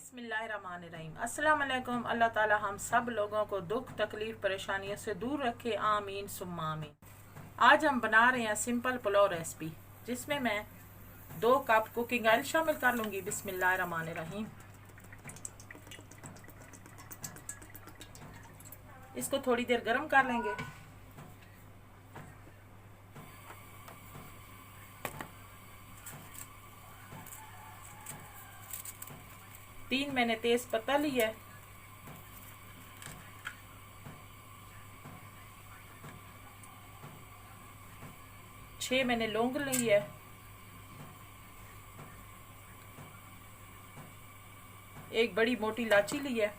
बिस्मिल्लाहिर्रहमानिर्रहीम। अस्सलाम वालेकुम। अल्लाह ताला हम सब लोगों को दुख तकलीफ परेशानियों से दूर रखे, आमीन सुम्मा आमीन। आज हम बना रहे हैं सिंपल पुलाव रेसिपी, जिसमें मैं 2 कप कुकिंग ऑयल शामिल कर लूँगी। बिस्मिल्लाहिर्रहमानिर्रहीम। इसको थोड़ी देर गर्म कर लेंगे। तीन मैंने तेज पत्ता लिया है, 6 मैंने लौंग ली है, 1 बड़ी मोटी इलायची ली है,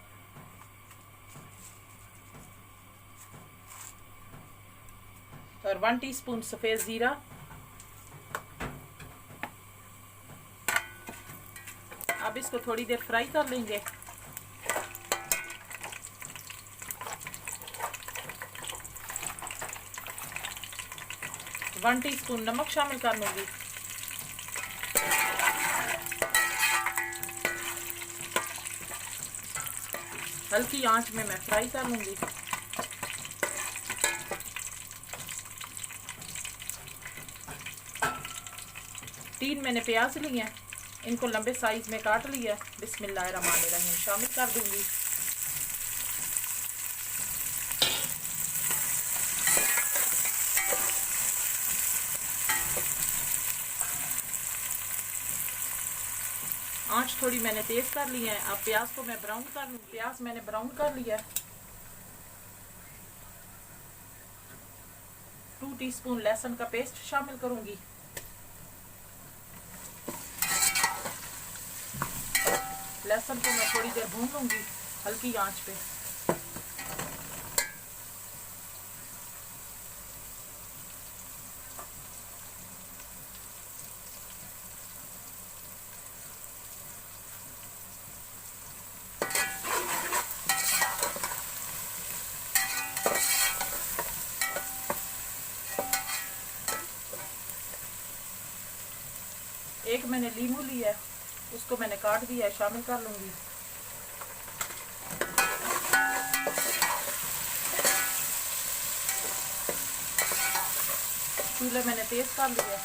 और 1 टीस्पून सफ़ेद ज़ीरा। अब इसको थोड़ी देर फ्राई कर लेंगे। वन टीस्पून नमक शामिल कर लूँगी। हल्की आंच में मैं फ्राई कर लूँगी। तीन मैंने प्याज लिए हैं, इनको लंबे साइज में काट लिया। बिस्मिल्लाहिर्रहमानिर्रहीम शामिल कर दूँगी। आंच थोड़ी मैंने तेज कर ली है। अब प्याज को मैं ब्राउन कर लूँ। प्याज मैंने ब्राउन कर लिया है। 2 टीस्पून लहसुन का पेस्ट शामिल करूंगी। लहसुन को मैं थोड़ी देर भून लूंगी हल्की आंच पे। एक मैंने लीमू लिया है, उसको मैंने काट दिया है, शामिल कर लूंगी। चूल्हा मैंने तेज कर लिया है।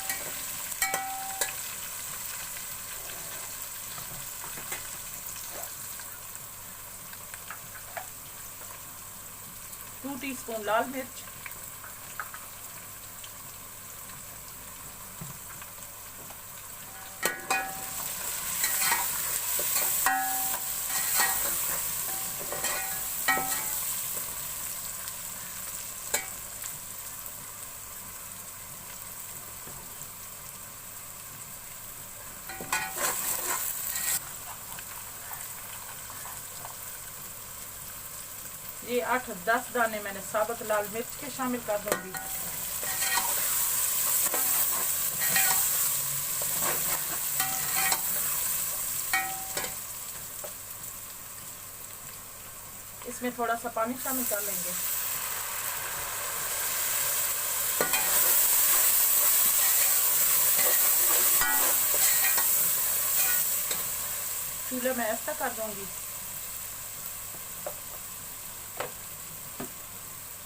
टू टीस्पून लाल मिर्च, 8-10 दाने मैंने साबुत लाल मिर्च के शामिल कर दूंगी। इसमें थोड़ा सा पानी शामिल कर लेंगे। चूल्हे में ऐसा कर दूंगी।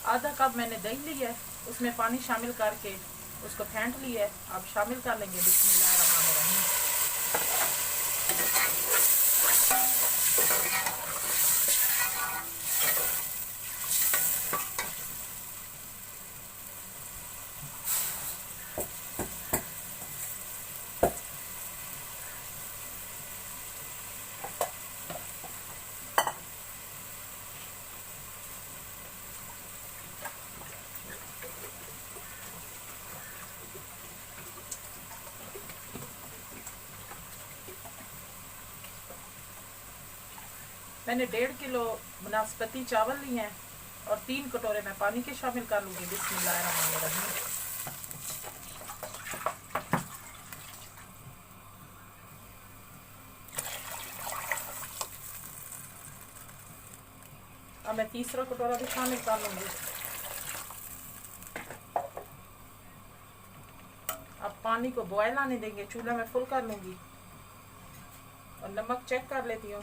आधा कप मैंने दही लिया है, उसमें पानी शामिल करके उसको फेंट लिया है। अब शामिल कर लेंगे। बिस्मिल्लाहिर्रहमानिर्रहीम। मैंने 1.5 किलो बनास्पति चावल लिए हैं और 3 कटोरे मैं पानी के शामिल कर लूँगी। बिस्मिल्लाहिर्रहमानिर्रहीम। अब मैं तीसरा कटोरा भी शामिल कर लूँगी। अब पानी को बॉयल आने देंगे। चूल्हा में फुल कर लूँगी। और नमक चेक कर लेती हूँ।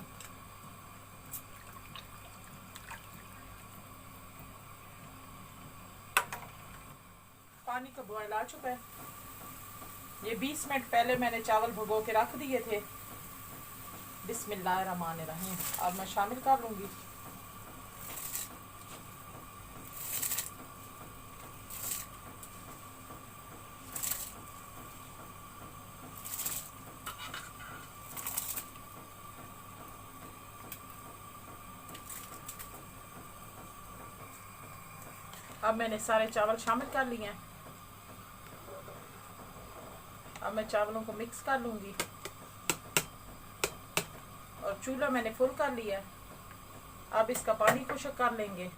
पानी का बॉयल आ चुका है। ये 20 मिनट पहले मैंने चावल भिगो के रख दिए थे। बिस्मिल्लाहिर्रहमानिर्रहीम। अब मैं शामिल कर लूँगी। अब मैंने सारे चावल शामिल कर लिए हैं। अब मैं चावलों को मिक्स कर लूँगी और चूल्हा मैंने फुल कर लिया है। अब इसका पानी खुश्क कर लेंगे।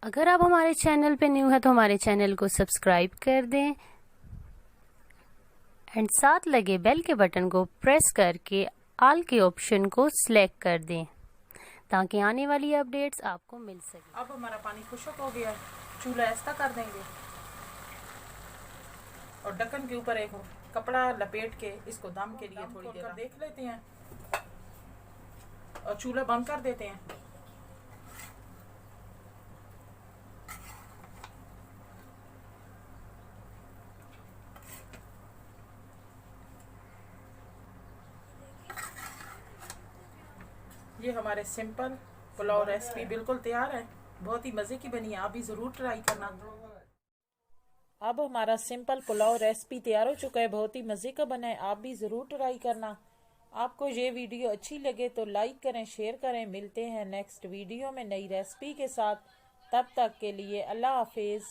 अगर आप हमारे चैनल पे न्यू है तो हमारे चैनल को सब्सक्राइब कर दें एंड साथ लगे बेल के बटन को प्रेस करके ऑल के ऑप्शन को सिलेक्ट कर दें ताकि आने वाली अपडेट्स आपको मिल सके। अब हमारा पानी खुश्क हो गया है। चूल्हा ऐसा कर देंगे और ढक्कन के ऊपर एक कपड़ा लपेट के इसको दम के लिए थोड़ी देर देख लेते हैं और चूल्हा बंद कर देते हैं। ये हमारे सिंपल पुलाव रेसिपी बिल्कुल तैयार है। बहुत ही मज़े की बनी है। आप भी ज़रूर ट्राई करना। अब हमारा सिंपल पुलाव रेसिपी तैयार हो चुका है। बहुत ही मज़े का बना है। आप भी ज़रूर ट्राई करना। आपको ये वीडियो अच्छी लगे तो लाइक करें, शेयर करें। मिलते हैं नेक्स्ट वीडियो में नई रेसिपी के साथ। तब तक के लिए अल्लाह हाफिज़।